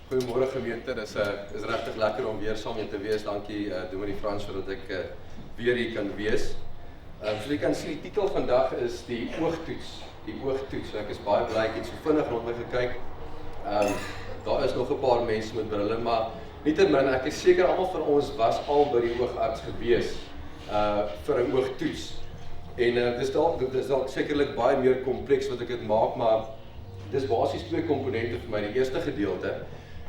Goeiemôre gemeente, dis regtig lekker om weer saam met te wees. Dankie Dominee Frans sodat ek weer hier kan wees. So jy kan sien, die titel vandag is die oogtoets. Die oogtoets. Ek is baie bly, ek het so vinnig rond my gekyk. Daar is nog 'n paar mense met brille, maar nietemin, ek is seker almal van ons was al by die oogarts gewees vir 'n oogtoets. En dis dalk sekerlik baie meer kompleks wat ek dit maak, maar dis basies twee komponente vir my. Die eerste gedeelte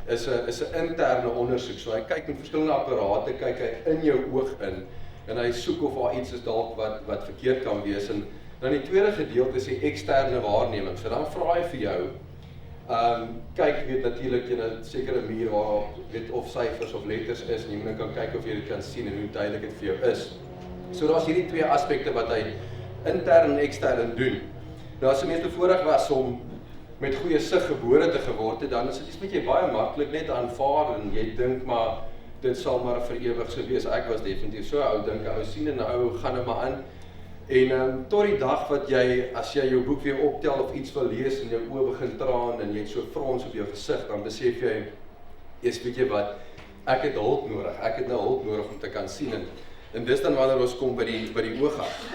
is 'n interne ondersoek. So hy kyk met verskillende apparate, kyk hy in jou oog in en hy soek of daar iets is dalk wat verkeerd kan wees. En dan die tweede gedeelte is die eksterne waarneming. So dan vra hy vir jou, kyk, weet natuurlik jy 'n sekere muur waar weet of syfers of letters is en jy moet kan kyk of jy dit kan sien en hoe duidelik dit vir jou is. So daar's hierdie twee aspekte wat hy intern en ekstern doen. Nou as 'n mens bevoorreg was om met goeie sig gebore te geword het, dan is dit iets wat jy baie maklik net aanvaar en jy dink maar dit sal maar vir ewig so wees. Ek was definitief so ou dink, ou sien en ou gaan nou maar aan. En tot die dag wat jy, as jy jou boek weer optel of iets wil lees en jou oë begin traan en jy het so frons op jou gesig, dan besef jy, weet jy wat, ek het hulp nodig. Ek het nou hulp nodig om te kan sien en dis dan wanneer ons kom by die oogarts.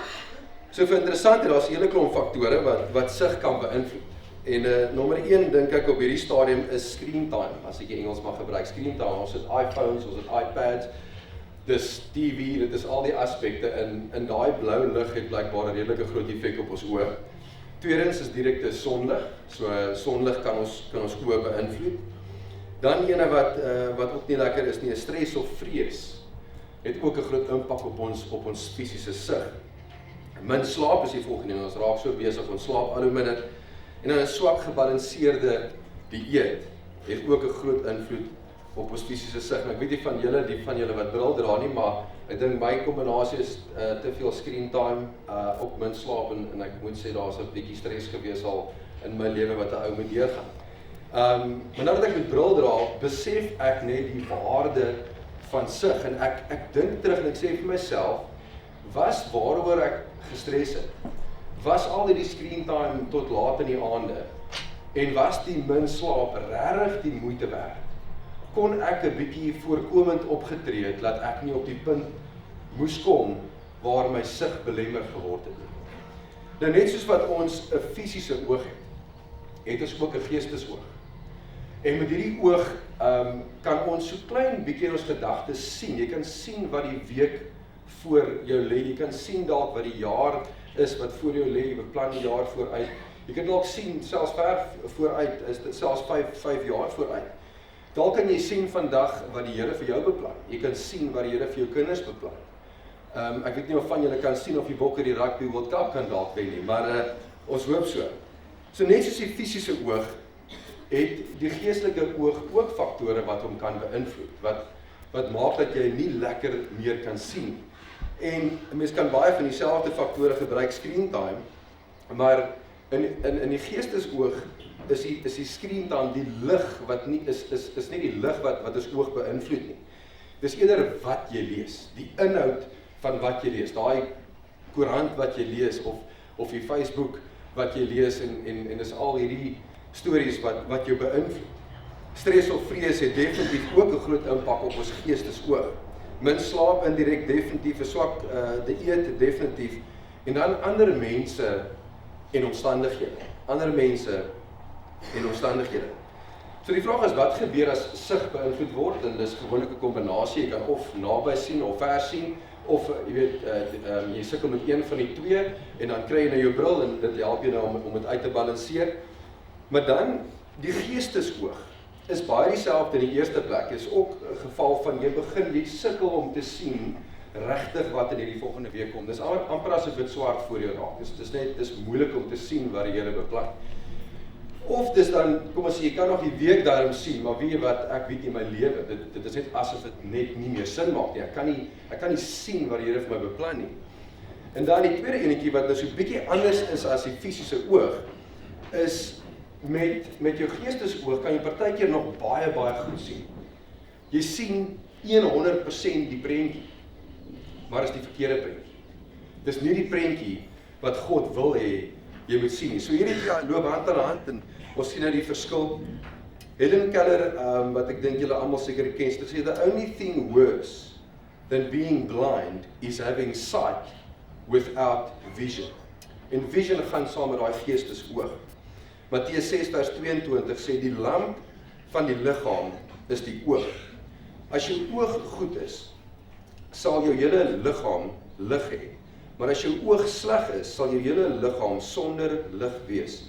So vir interessant, daar's 'n hele klomp faktore wat sig kan beïnvloed. En nommer 1 dink ek op hierdie stadium is screen time, as ek Engels mag gebruik. Screen time, ons het iPhones, ons het iPads, dis TV, dit is al die aspekte in daai blou lig het blykbaar 'n redelike groot effek op ons oë. Tweedens is direkte sonlig, so sonlig kan ons oë beïnvloed. Dan ene wat ook nie lekker is nie, stres of vrees, het ook 'n groot impak op ons fisiese sig. Min slaap is die volgende, ons raak so besig, ons slaap al hoe minder. En dan 'n swak gebalanseerde dieet het ook 'n groot invloed op ons fisiese sig. Ek weet nie van julle wat bril dra nie, maar ek dink my kombinasie is te veel screen time, ook min slaap en ek moet sê daar's 'n bietjie stres gewees al in my lewe wat 'n ou moet deurgaan. Maar nou dat ek met bril dra, besef ek net die waarde van sig en ek dink terug en ek sê vir myself, was waaroor ek gestres het? Was al die screen time tot laat in die aande en was die min slaap regtig die moeite werd? Kon ek 'n bietjie voorkomend opgetree het dat ek nie op die punt moes kom waar my sig belemmer geword het nie. Nou net soos wat ons 'n fisiese oog het ons ook 'n geestesoog. En met hierdie oog kan ons so klein bietjie in ons gedagtes sien. Jy kan sien wat die week voor jou lê, jy kan sien dalk wat die jaar is wat voor jou lê, jy beplan die jaar vooruit. Jy kan dalk sien selfs ver vooruit, is dit selfs 5 jaar vooruit. Dalk kan jy sien vandag wat die Here vir jou beplan. Jy kan sien wat die Here vir jou kinders beplan. Ek weet nie of van julle kan sien of die Bokke die Rugby World Cup kan dalk wen nie, maar ons hoop so. So net soos die fisiese oog, het die geestelike oog ook faktore wat hom kan beïnvloed, wat maak dat jy nie lekker meer kan sien. En 'n mens kan baie van dieselfde faktore gebruik, screen time, maar in die geestesoog is die screen time die lig wat nie is nie die lig wat ons oog beïnvloed nie. Dis eerder wat jy lees, die inhoud van wat jy lees, daai koerant wat jy lees of die Facebook wat jy lees en dis al hierdie stories wat jou beïnvloed. Stres of vrees het definitief ook 'n groot impak op ons geestesoog. Min slaap indirek definitief, 'n swak dieet definitief, en dan ander mense en omstandighede. So die vraag is, wat gebeur as sig beïnvloed word? En dis gewoonlik 'n kombinasie, jy kan of naby sien of ver sien, of jy weet, jy sukkel met een van die twee, en dan kry jy nou jou bril, en dit help jy nou om dit uit te balanseer. Maar dan, die geestesoog is baie dieselfde in die eerste plek, is ook 'n geval van jy sukkel om te sien regtig wat in hierdie volgende week kom. Dis amper asof dit swart voor jou raak. Dis moeilik om te sien wat die Here beplan. Of dis dan, kom ons sê, jy kan nog die week daarom sien, maar weet jy wat, ek weet nie my lewe, dit is net asof dit net nie meer sin maak nie. Ek kan nie sien wat die Here vir my beplan nie. En dan die tweede enetjie wat nou so 'n bietjie anders is as die fisiese oog, is met jou geestesoog kan jy partykeer nog baie goed sien. Jy sien 100% die prentjie, maar is die verkeerde prentjie. Dis nie die prentjie wat God wil hê jy moet sien nie. So hierdie loop hand aan hand en ons sien nou die verskil Helen Keller, wat ek dink julle almal seker ken, sy sê, the only thing worse than being blind is having sight without vision. En vision gaan saam met daai geestesoog. Matteus 6 vers 22 sê, die lamp van die liggaam is die oog. As jou oog goed is, sal jou hele liggaam lig hê. Maar as jou oog sleg is, sal jou hele liggaam sonder lig wees.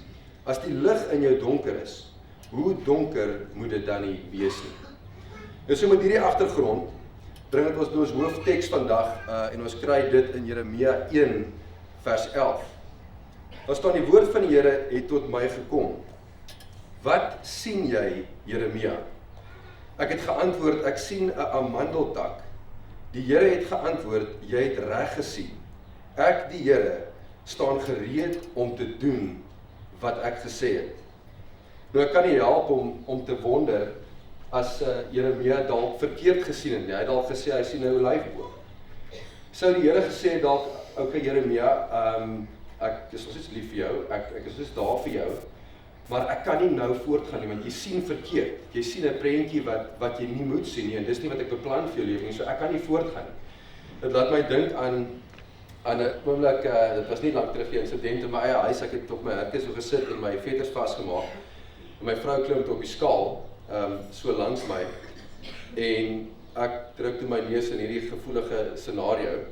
As die lig in jou donker is, hoe donker moet dit dan nie wees nie? Nou so met hierdie agtergrond, bring dit ons by ons hoofteks vandag, en ons kry dit in Jeremia 1 vers 11. Daar staan, die woord van die Here het tot my gekom. Wat sien jy, Jeremia? Ek het geantwoord, ek sien 'n amandeltak. Die Here het geantwoord, jy het reg gesien. Ek, die Here, staan gereed om te doen wat ek gesê het. Nou, ek kan nie help om te wonder as Jeremia dalk verkeerd gesien het. Hy het dalk gesê, hy sien nou 'n olyfboom. Sou die Here gesê dalk, okay Jeremia, ek is nog steeds lief vir jou, ek is steeds daar vir jou, maar ek kan nie nou voortgaan nie, want jy sien verkeerd. Jy sien 'n prentjie wat jy nie moet sien nie, en dis nie wat ek beplan vir jou lewe nie, so ek kan nie voortgaan nie. Dit laat my dink aan 'n oomblik, dit was nie lank terug 'n insident in my eie huis, ek het op my hurke so gesit en my veters vasgemaak, en my vrou klim op die skaal, so langs my, en ek druk toe my neus in hierdie gevoelige scenario,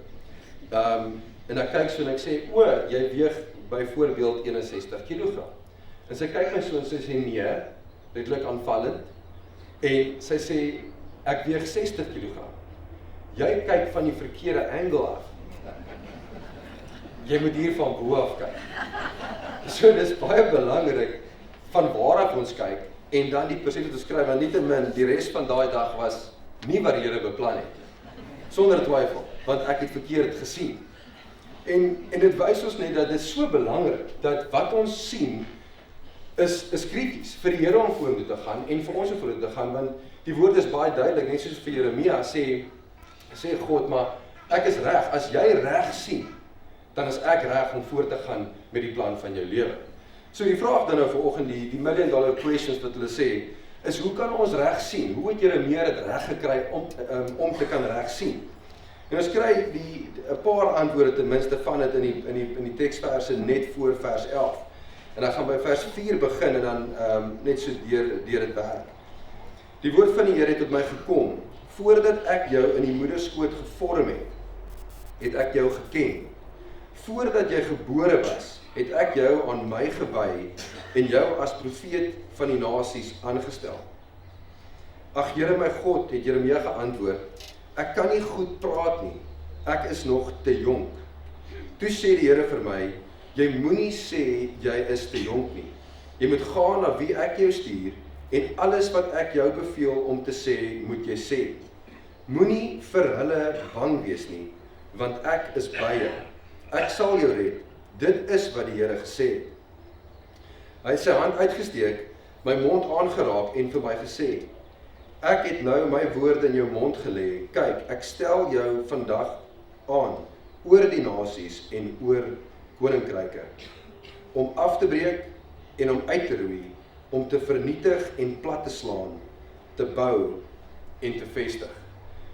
en ek kyk so en ek sê, jy weeg byvoorbeeld 61 kg. En sy kyk my so en sy sê, nee, redelik aanvallend, en sy sê, ek weeg 60 kg. Jy kyk van die verkeerde angle af. Jy moet hier van bo af kyk. So dis baie belangrik van waar af ons kyk, en dan die presies wat ons skryf, want nietemin, die res van daai dag was nie wat die Here beplan het. Sonder twyfel, want ek het verkeerd gesien. En dit wys ons net dat dit so belangrik, dat wat ons sien, is krities vir die Here om vorentoe te gaan, en vir ons om vorentoe te gaan, want die woord is baie duidelik, net soos vir Jeremia, sê God, maar ek is reg, as jy reg sien, dan is ek reg om voort te gaan met die plan van jou lewe. So die vraag dan nou vanoggend, die $1 million questions wat hulle sê, is hoe kan ons reg sien? Hoe het Jeremia dit reg gekry om te kan reg sien? En ons kry 'n paar antwoorde ten minste van dit in die teksverse net voor vers 11. En dan gaan by vers 4 begin en dan net so deur dit werk. Die woord van die Here het tot my gekom, voordat ek jou in die moederskoot gevorm het ek jou geken. Voordat jy gebore was, het ek jou aan my gewy en jou as profeet van die nasies aangestel. Ag Here my God, het Jeremia geantwoord, ek kan nie goed praat nie, ek is nog te jonk. Toe sê die Here vir my, jy moenie sê jy is te jonk nie. Jy moet gaan na wie ek jou stuur en alles wat ek jou beveel om te sê, moet jy sê. Moenie vir hulle bang wees nie, want ek is by jou. Ek sal jou red. Dit is wat die Here gesê het. Hy het sy hand uitgesteek, my mond aangeraak en vir my gesê, ek het nou my woorde in jou mond gelê. Kyk, ek stel jou vandag aan oor die nasies en oor koninkryke, om af te breek en om uit te roei, om te vernietig en plat te slaan, te bou en te vestig.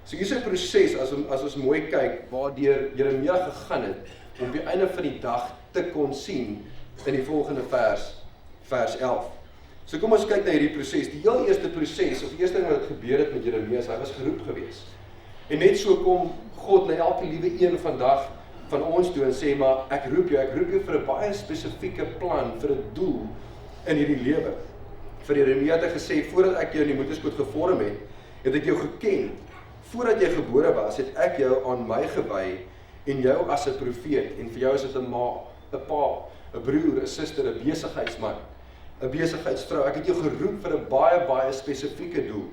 So hier is 'n proses, as ons mooi kyk, waardeur Jeremia gegaan het, om op die einde van die dag te kon sien in die volgende vers 11. So kom ons kyk na hierdie proses. Die heel eerste proses, of die eerste ding wat gebeur het met Jeremia, hy was geroep gewees. En net so kom God na elke liewe een vandag van ons toe en sê, maar ek roep jou vir 'n baie spesifieke plan, vir 'n doel in hierdie lewe. Vir Jeremia het hy gesê, voordat ek jou in die moederskoot gevorm het ek jou geken. Voordat jy gebore was, het ek jou aan my gewy en jou as 'n profeet, en vir jou is dit 'n ma, 'n pa, 'n broer, 'n suster, 'n besigheidsman, 'n besigheidsvrou. Ek het jou geroep vir 'n baie spesifieke doel.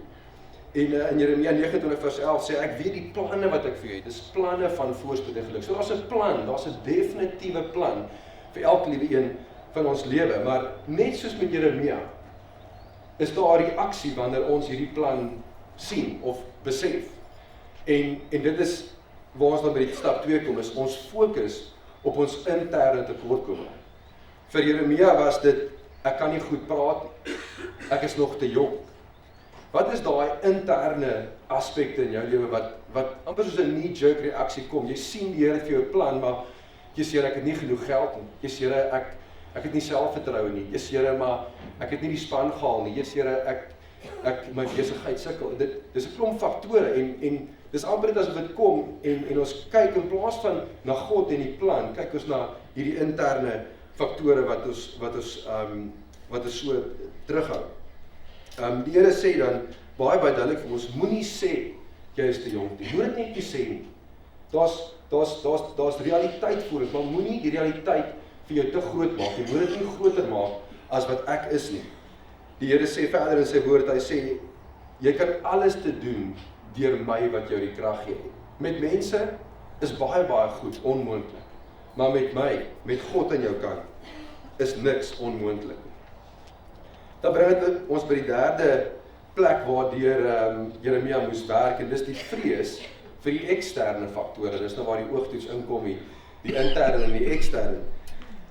En in Jeremia 29 vers 11 sê, ek weet die planne wat ek vir jou het, dis planne van voorspoed en geluk. So daar's 'n plan, daar's 'n definitiewe plan vir elke liewe een van ons lewe, maar net soos met Jeremia, is daar 'n reaksie wanneer ons hierdie plan sien of besef. En dit is waar ons dan by die stap 2 kom, is ons fokus op ons interne tekortkominge. Vir Jeremia was dit, ek kan nie goed praat nie. ek is nog te jonk. Wat is daai interne aspekte in jou lewe wat amper soos 'n knee-jerk reaksie kom? Jy sien die Here het vir jou 'n plan, maar jy sê ek het nie genoeg geld nie. Jy sê ek het nie selfvertroue nie. Jy sê maar ek het nie die span gehaal nie. Jy sê ek my besigheid sukkel. Dis 'n klomp faktore en dis amper net asof dit kom en ons kyk in plaas van na God en die plan, kyk ons na hierdie interne faktore wat ons so terughou. Die Here sê dan baie duidelik vir ons, moenie sê jy is te jonk nie. Moet dit net nie sê nie. Daar's realiteit voor dit, maar moenie die realiteit vir jou te groot maak. Jy moet dit nie groter maak as wat ek is nie. Die Here sê verder in sy woord, hy sê jy kan alles te doen deur my wat jou die krag gee. Met mense is baie goed onmoontlik. Maar met my, met God aan jou kant, is niks onmoontlik. Dan bring dit ons by die derde plek waardeur Jeremia moes werk, en dis die vrees vir die eksterne faktore. Dis nou waar die oogtoets inkom, die interne en die eksterne.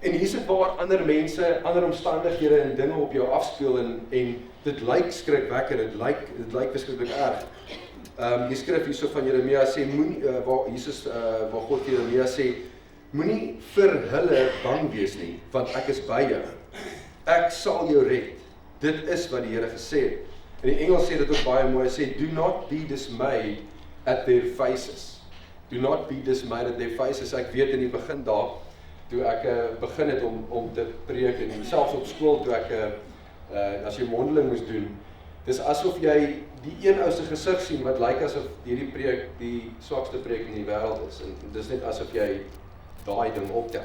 En hier sit waar ander mense, ander omstandighede en dinge op jou afspeel en dit lyk skrikwekkend, dit lyk verskriklik erg. Die skrif hierso van Jeremia sê waar God vir Jeremia sê, moenie vir hulle bang wees nie, want ek is by jou. Ek sal jou red. Dit is wat die Here gesê het. In die Engels sê dit ook baie mooi, sê, do not be dismayed at their faces. Do not be dismayed at their faces. Ek weet in die begin daar, toe ek begin het om te preek, en selfs op skool, toe ek, as jy mondeling moes doen, dis asof jy die een ou se gesig sien, wat lyk asof hierdie preek die swakste preek in die wêreld is, en dis net asof jy daai ding optel,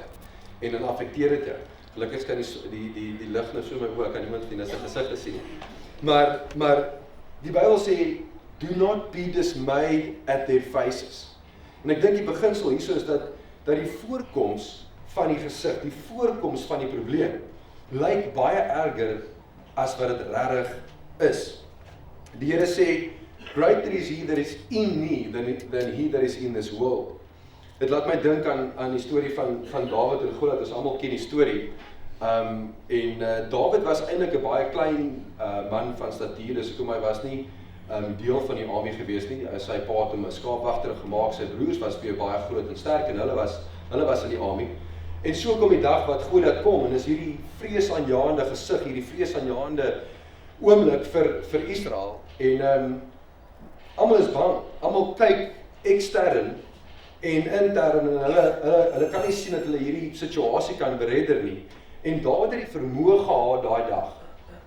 en dan affekteer dit jou. Gelukkig kan die lig nou so my oë, kan niemand sien as 'n gesig sien nie. Maar die Bybel sê, do not be dismayed at their faces. En ek dink die beginsel hierso is dat die voorkoms van die gesig, die voorkoms van die probleem, lyk baie erger as wat dit regtig is. Die Here sê, greater is he that is in me than he that is in this world. Dit laat my dink aan die storie van Dawid en Goliat. Ons almal ken die storie. Dawid was eintlik 'n baie klein man van statuur, dus hoekom hy was nie deel van die army gewees nie. Sy pa het hom 'n skaapwagter gemaak, sy broers was weer baie groot en sterk, en hulle was in die army. En so kom die dag wat Goliat kom, en is hierdie vreesaanjaende gesig, hierdie vreesaanjaende oomblik vir Israel. En almal is bang, almal kyk ekstern en intern, en hulle kan nie sien dat hulle hierdie situasie kan beredder nie. En Dawid het die vermoë gehad daai dag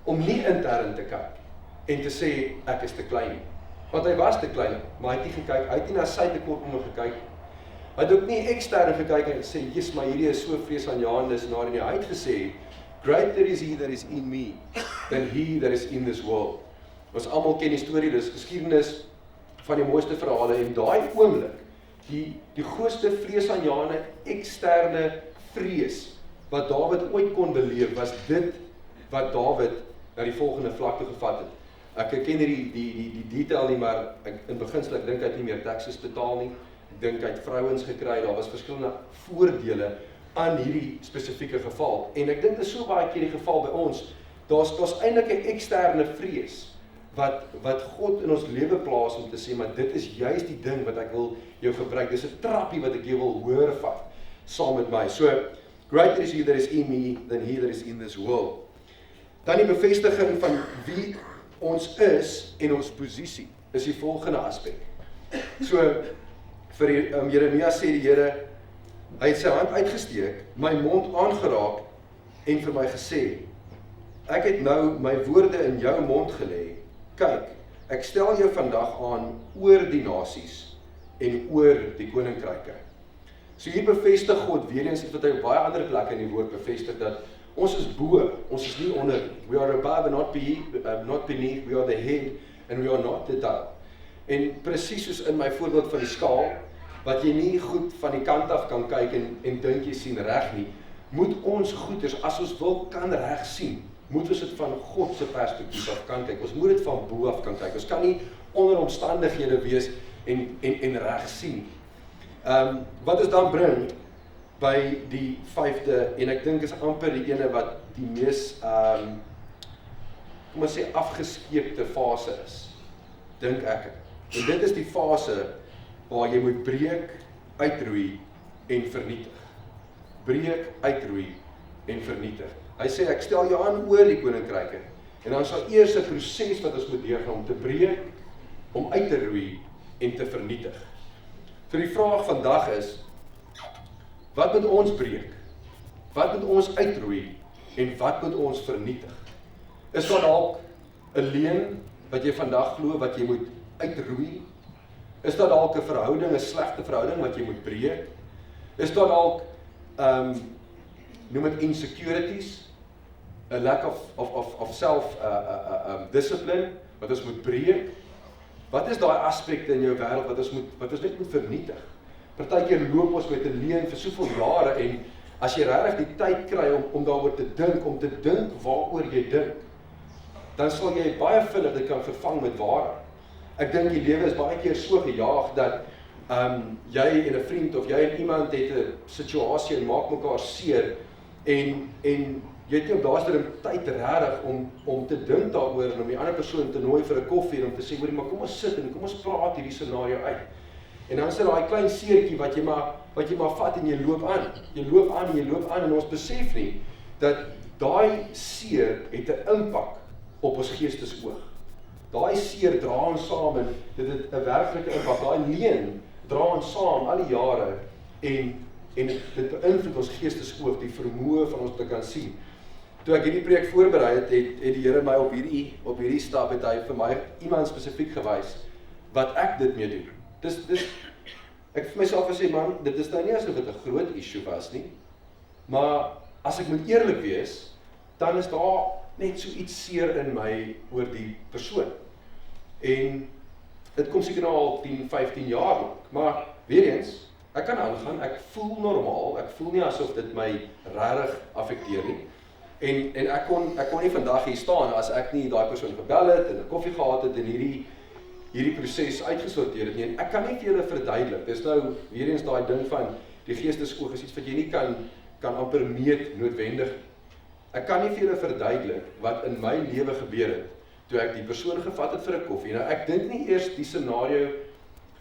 om nie intern te kyk en te sê ek is te klein. Want hy was te klein, maar hy het nie gekyk, hy het nie na sy tekortkominge gekyk. Hy het ook nie ekstern gekyk en gesê, "Jesus, maar hierdie is so vreesaanjaende scenario nie." Hy het gesê, "Greater is he that is in me than he that is in this world." Ons almal ken die storie, dis geskiedenis van die mooiste verhale, en daai oomblik, die grootste vreesaanjaende eksterne vrees wat Dawid ooit kon beleef, was dit wat Dawid na die volgende vlak toe gevat het. Ek ken die detail nie, maar in beginsel, ek dink hy het nie meer taxes betaal nie. Ek dink hy het vrouens gekry, daar was verskillende voordele aan hierdie spesifieke geval. En ek dink dit is so baie keer die geval by ons. Daar's eintlik 'n eksterne vrees wat God in ons lewe plaas om te sê, maar dit is juist die ding wat ek wil jou gebruik. Dis 'n trappie wat ek jou wil hoor vat saam met my. So, greater is he that is in me than he that is in this world. Dan die bevestiging van wie ons is en ons posisie is die volgende aspek. So, vir Jeremia sê die Here, hy het sy hand uitgesteek, my mond aangeraak en vir my gesê, ek het nou my woorde in jou mond gelê. Kyk, ek stel jou vandag aan oor die nasies en oor die koninkryke. So hier bevestig God weer eens, wat hy op baie ander plekke in die woord bevestig, dat ons is bo, ons is nie onder. We are above and not beneath, we are the head and we are not the tail. En presies soos in my voorbeeld van die skaal, wat jy nie goed van die kant af kan kyk en dink jy sien reg nie, moet ons goeders, as ons wil kan reg sien, moet ons dit van God se perspektief af kan kyk. Ons moet dit van bo af kan kyk. Ons kan nie onder omstandighede wees en reg sien. Wat ons dan bring by die 5de, en ek dink is amper die ene wat die mees kom ons sê, afgeskeepte fase is, dink ek. En dit is die fase waar jy moet breek, uitroei en vernietig. Breek, uitroei en vernietig. Hy sê, ek stel jou aan oor die koninkryke, en dan sal eers 'n proses wat ons moet deurgaan om te breek, om uit te roei en te vernietig. So die vraag vandag is, wat moet ons breek? Wat moet ons uitroei en wat moet ons vernietig? Is daar dalk 'n leuen wat jy vandag glo wat jy moet uitroei? Is daar dalk 'n verhouding, 'n slegte verhouding wat jy moet breek? Is daar dalk noem dit insecurities, 'n lack of self discipline wat ons moet breek? Wat is daai aspekte in jou wêreld wat ons net moet vernietig? Partykeer loop ons met 'n leuen vir soveel jare en as jy regtig die tyd kry om daaroor te dink waaroor jy dink, dan sal jy baie vinnig dit kan vervang met waarheid. Ek dink die lewe is baie keer so gejaag dat jy en 'n vriend of jy en iemand het 'n situasie en maak mekaar seer en jy het nie op daardie tyd regtig om te dink daaroor en om die ander persoon te nooi vir 'n koffie en om te sê, hoorie, maar kom ons sit en kom ons praat hierdie scenario uit. En dan is dit daai klein seertjie wat jy maar vat en jy loop aan. Jy loop aan en ons besef nie dat daai seer het 'n impak op ons geestesoog. Daai seer dra ons saam en dit het 'n werklike impak. Daai leuen dra ons saam al die jare en dit beïnvloed ons geestesoog, die vermoë van ons te kan sien. Toe ek hierdie preek voorberei het die Here my op hierdie stap het hy vir my iemand spesifiek gewys wat ek dit mee doen. Ek vir myself gesê, man, dit is nou nie asof dit 'n groot issue was nie, maar as ek moet eerlik wees, dan is daar net so iets seer in my oor die persoon. En dit kom seker nou al 10, 15 jaar lank, maar weer eens, ek kan aangaan, ek voel normaal, ek voel nie asof dit my regtig affekteer nie. En ek kon nie vandag hier staan as ek nie daai persoon gebel het en 'n koffie gehad het en hierdie proses uitgesorteer het nie. En ek kan nie vir julle verduidelik. Dis nou weer eens daai ding van die geestesoog is iets wat jy nie kan amper meet noodwendig. Ek kan nie vir julle verduidelik wat in my lewe gebeur het toe ek die persoon gevat het vir 'n koffie. Nou ek dink nie eers die scenario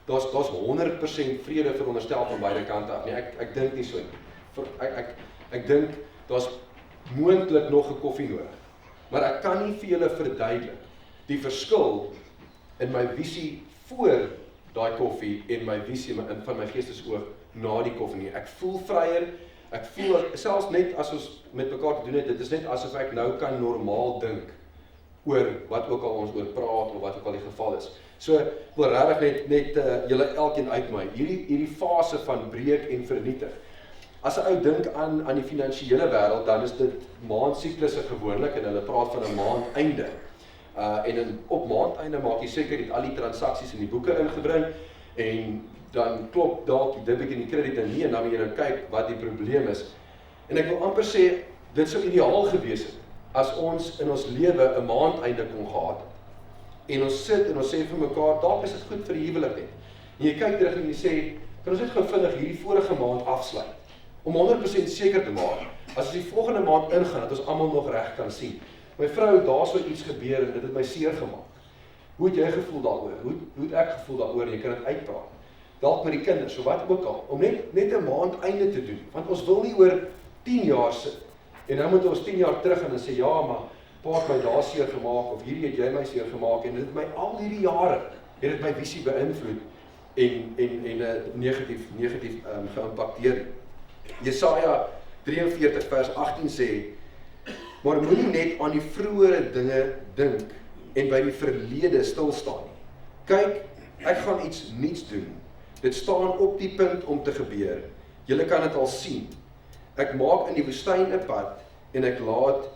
daar's 100% vrede veronderstel van beide kante af nie. Ek dink nie so nie. Ek dink daar's moontlik nog 'n koffie nodig. Maar ek kan nie vir julle verduidelik die verskil in my visie voor daai koffie en my visie van my geestesoog na die koffie nie. Ek voel vryer, ek voel selfs net as ons met mekaar te doen het, dit is net asof ek nou kan normaal dink oor wat ook al ons oor praat of wat ook al die geval is. So ek wil regtig net julle elkeen uit my hierdie fase van breek en vernietig. As 'n ou dink aan die finansiële wêreld, dan is dit maandsiklusse gewoonlik en hulle praat van 'n maandeinde. En op maandeinde maak jy seker jy het al die transaksies in die boeke ingebring en dan klop dalk die debit en die krediet en nie en dan moet jy nou kyk wat die probleem is. En ek wil amper sê dit sou ideaal gewees het as ons in ons lewe 'n maandeinde kon gehad het. En ons sit en ons sê vir mekaar, dalk is dit goed vir die huwelik net. En jy kyk terug en jy sê, kan ons net gou vinnig hierdie vorige maand afsluit om 100% seker te maak as ons die volgende maand ingaan dat ons almal nog reg kan sien. My vrou, daar sou iets gebeur en dit het my seer gemaak. Hoe het jy gevoel daaroor? Hoe het ek gevoel daaroor? Jy kan dit uitpraat. Dalk met die kinders, so wat ook al, om net 'n maand einde te doen, want ons wil nie oor 10 jaar sit, en dan moet ons 10 jaar terug gaan en sê, ja, maar pa het my daar seer gemaak, of hierdie het jy my seer gemaak, en dit het my al hierdie jare, het dit my visie beïnvloed, en negatief geïmpakteer. Jesaja 43 vers 18 sê, maar moenie net aan die vroeëre dinge dink, en by die verlede stil staan nie. Kyk, ek gaan iets nuuts doen. Dit staan op die punt om te gebeur. Julle kan dit al sien. Ek maak in die woestyn 'n pad en ek laat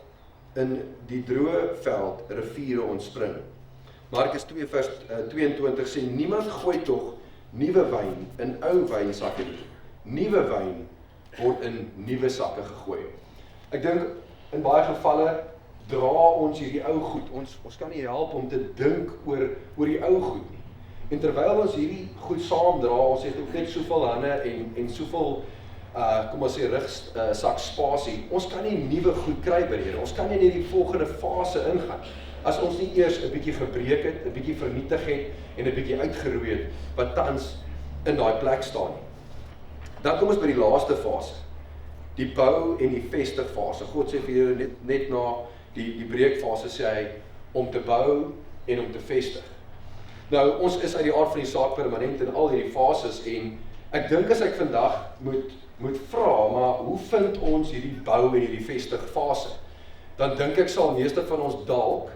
in die droë veld riviere ontspring. Markus 2 vers 22 sê, niemand gooi tog nuwe wyn in ou wynsakke nie. Nuwe wyn word in nuwe sakke gegooi. Ek dink in baie gevalle dra ons hierdie ou goed. Ons kan nie help om te dink oor die ou goed nie. En terwyl ons hierdie goed saam dra, ons het ook net soveel hande en soveel kom ons sê rugsak spasie. Ons kan nie nuwe goed kry by die Here. Ons kan nie in die volgende fase ingaan as ons nie eers 'n bietjie gebreek het, 'n bietjie vernietig het en 'n bietjie uitgeroei het wat tans in daai plek staan nie. Dan kom ons by die laaste fase, die bou en die vestig fase. God sê vir julle net na die breekfase sê hy om te bou en om te vestig. Nou, ons is uit die aard van die saak permanent in al hierdie fases en ek dink as ek vandag moet vra, maar hoe vind ons hierdie bou en hierdie vestig fase? Dan dink ek sal meeste van ons dalk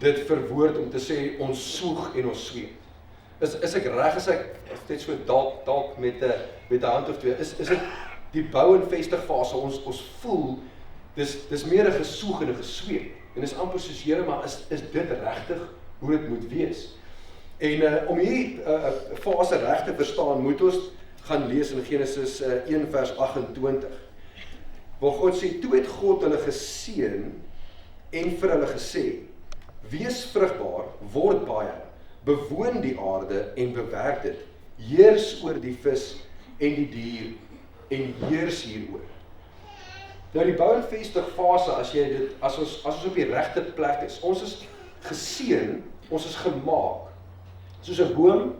dit verwoord om te sê ons soeg en ons sweet. Is ek reg as ek net so dalk met 'n hand of twee, is dit die bou en vestig fase, ons voel dis meer 'n gesoeg en 'n gesweet. En dis amper soos Here, maar is dit regtig hoe dit moet wees? En om hierdie fase reg te verstaan, moet ons gaan lees in Genesis 1 vers 28. Waar God sê, toe het God hulle geseën en vir hulle gesê, wees vrugbaar, word baie, bewoon die aarde en bewerk dit, heers oor die vis en die dier en heers hieroor. Nou die bou en vestig fase, as ons op die regte plek is, ons is geseën, ons is gemaak, soos 'n boom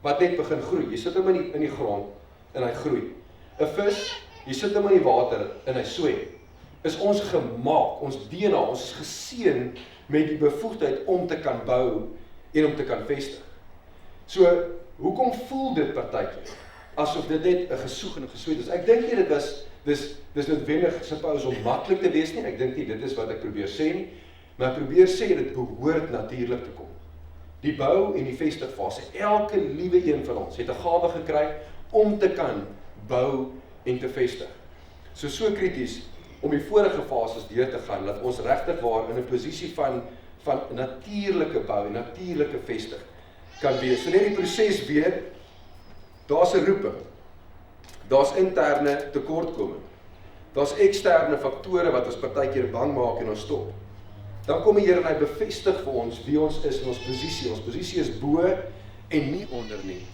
wat net begin groei. Jy sit hom in die grond en hy groei. 'n Vis, jy sit hom in die water en hy swem. Is ons gemaak, ons DNA, ons is geseën met die bevoegdheid om te kan bou en om te kan vestig. So, hoekom voel dit partykeer asof dit net 'n gesoeg en 'n gesweet is? Ek dink nie dis noodwendig suppose om maklik te wees nie. Ek dink nie dit is wat ek probeer sê nie, maar ek probeer sê dit behoort natuurlik te kom. Die bou en die vestig fase, elke liewe een van ons het 'n gawe gekry om te kan bou en te vestig. So krities om die vorige fases deur te gaan, dat ons regtig waar in 'n posisie van natuurlike bou en natuurlike vestig kan wees. So net die proses weer, daar's 'n roeping, daar's interne tekortkoming, daar's eksterne faktore wat ons partykeer bang maak en ons stop. Dan kom die Here en hy bevestig vir ons wie ons is in ons posisie. Ons posisie is bo en nie onder nie.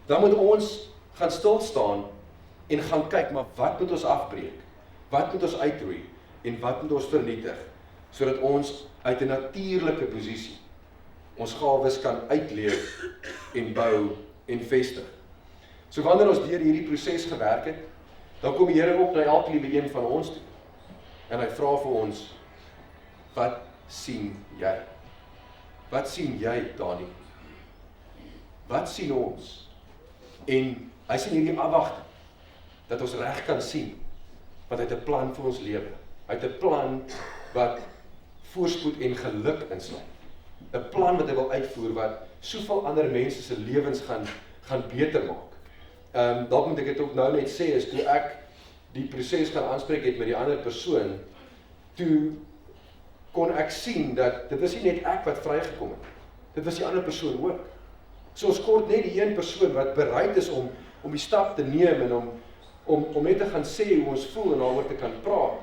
Dan moet ons gaan stil staan en gaan kyk, maar wat moet ons afbreek? Wat moet ons uitroei? En wat moet ons vernietig? Sodat ons uit 'n natuurlike posisie ons gawes kan uitleef en bou en vestig. So wanneer ons deur hierdie proses gewerk het, dan kom die Here op na elke liewe een van ons toe. En hy vra vir ons, wat sien jy? Wat sien jy, Danie? Wat sien ons? En hy sien hierdie afwagting, dat ons reg kan sien, wat hy het 'n plan vir ons lewe. Hy het 'n plan wat voorspoed en geluk insluit. 'n Plan wat hy wil uitvoer, wat soveel ander mense se lewens gaan beter maak. Dalk moet ek dit ook nou net sê, is toe ek die proses gaan aanspreek het met die ander persoon, toe kon ek sien dat dit was nie net ek wat vrygekom het, dit was die ander persoon ook. So ons kort net die een persoon wat bereid is om die stap te neem en om net te gaan sê hoe ons voel en daaroor te kan praat,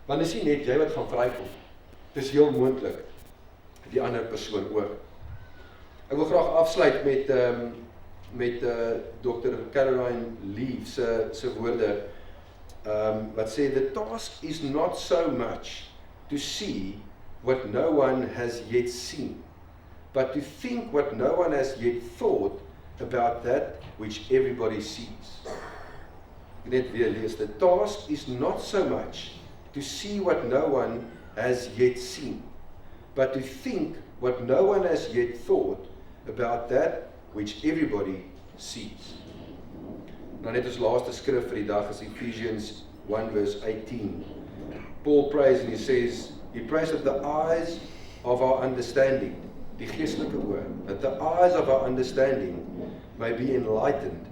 want dit is nie net jy wat gaan vrykom, dit is heel moontlik die ander persoon ook. Ek wil graag afsluit met Dr. Caroline Leaf se woorde, wat sê, the task is not so much to see what no one has yet seen, but to think what no one has yet thought about that which everybody sees. Net weer lees, the task is not so much to see what no one has yet seen, but to think what no one has yet thought about that which everybody sees. Nou net ons laaste skrif vir die dag is Ephesians 1 verse 18. Paul prays and he prays that the eyes of our understanding, die geestelike oë, that the eyes of our understanding may be enlightened,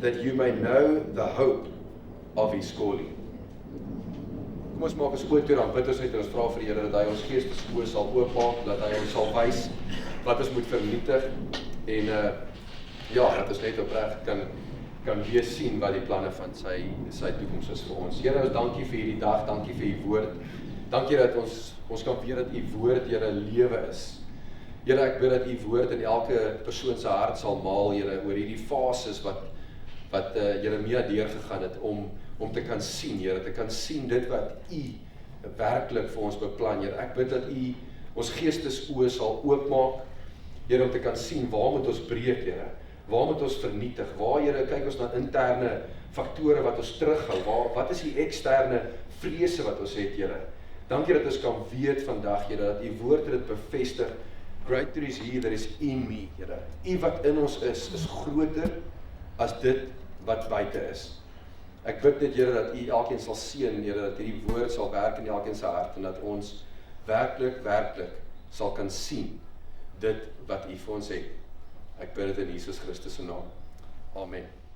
that you may know the hope of his calling. Kom ons maak 'n oop toe, dan bid ons uit en ons vra vir die Here dat hy ons geestesoë sal oopmaak, dat hy ons sal wys wat ons moet vernietig en dat ons net opreg kan weer sien wat die planne van sy toekoms is vir ons. Here, ons dankie vir hierdie dag, dankie vir u woord. Dankie dat ons kan weet dat u woord, Here, lewe is. Here, ek bid dat u woord in elke persoon se hart sal maal, Here, oor hierdie fases wat Jeremia deurgegaan het om te kan sien, Here, te kan sien dit wat u werklik vir ons beplan, Here. Ek bid dat u ons geestesoë sal oopmaak, Here, om te kan sien, waar moet ons breek, Here, waar moet ons vernietig, waar, Here, kyk ons na interne faktore wat ons terughou, wat is die eksterne vrese wat ons het, Here. Dankie dat ons kan weet vandag, Here, dat U woord dit bevestig. Greater is He that is in me, Here. U wat in ons is groter as dit wat buite is. Ek bid net, Here, dat U elkeen sal seën, Here, dat hierdie woord sal werk in elkeen se hart en dat ons werklik sal kan sien dit wat U vir ons het. Ek bid dit in Jesus Christus se naam. Amen.